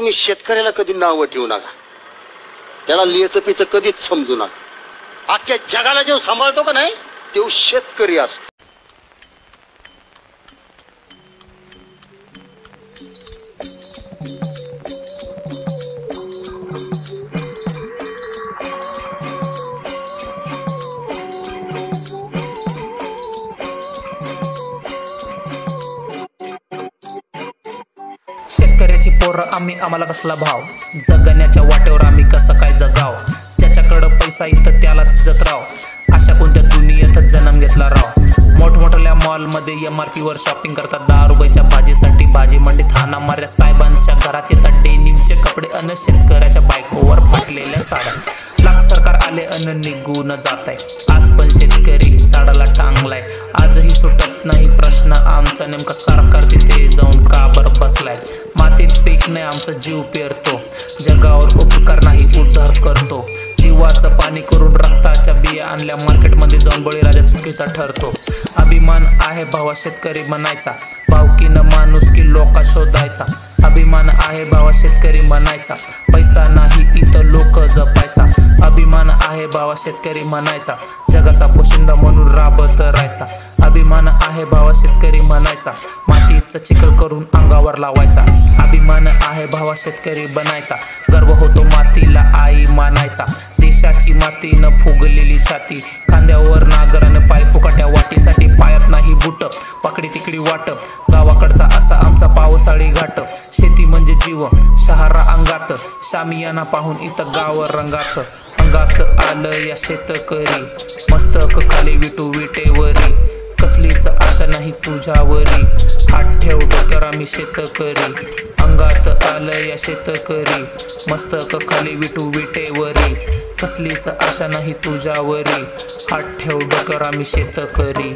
तुम्ही शेतकऱ्याला कधी नाव ठेवू नका, त्याला लिहायचं पिचं कधीच समजू नका। अख्ख्या जगाला जेव्हा सांभाळतो का नाही तेव्हा शेतकरी असतो। शेतकऱ्याची पोरं आम्ही, आम्हाला कसला भाव, जगण्याच्या वाटेवर आम्ही कसं काय जगाव, ज्याच्याकडं पैसा इथं त्यालाच इज्जत राव, अशा कोणत्या दुनियेतच जन्म घेतला राव। मोठमोठ्या मॉलमध्ये MRP वर शॉपिंग करतात, 10 रुपयाच्या भाजीसाठी भाजी मंडीत हाना मार्या, साहेबांच्या घरात येतात डेनिमचे कपडे अन शेतकऱ्याच्या बायकोवर फाटलेल्या साड्या। लाख सरकार आले अन निघून जात आहे, आज पण शेतकरी झाडाला टांगलाय, आजही सुटत नाही प्रश्न आमचा, नेमका सरकार तिथे जाऊन का बरं बसलाय। मातीत पीक नाही आमचा जीव पेरतो, जगावर उपकार नाही उद्धार करतो, जीवाचं पाणी करून रक्ताच्या बिया आणल्या, मार्केटमध्ये जाऊन बळीराजा चुकीचा ठरतो। अभिमान आहे भावा शेतकरी म्हणायचा, भावकीनं माणुसकी लोका शोधायचा, अभिमान आहे भावा शेतकरी म्हणायचा, पैसा नाही इथं लोक जपायचा, अभिमान आहे भावा शेतकरी म्हणायचा, जगाचा पोशिंदा म्हणून राबत राहायचा, अभिमान आहे भावा शेतकरी म्हणायचा, मातीचा चिखल करून अंगावर लावायचा, अभिमान आहे भावा शेतकरी बनायचा, गर्व होतो मातीला आई मानायचा, देशाची मातीनं फुगलेली छाती, खांद्यावर नागरानं पाय फुकाट्या वाटीसाठी, पायात नाही बुट वाकडी तिकडी वाट, गावाकडचा असा आमचा पावसाळी घाट, शेती म्हणजे जीव शहरा अंगात, शामियाना पाहून इथं गाव रंगात, अंगात आलं या शेतकरी, मस्तक खाली विटू विटेवरी, कसलीच आशा नाही तुझ्यावरी, हात ठेव डोक्यावर आम्ही शेतकरी, अंगात आलं या शेतकरी, मस्तक खाली विटू विटेवरी, कसलीच आशा नाही तुझ्यावरी, हात ठेव डोक्यावर आम्ही शेतकरी।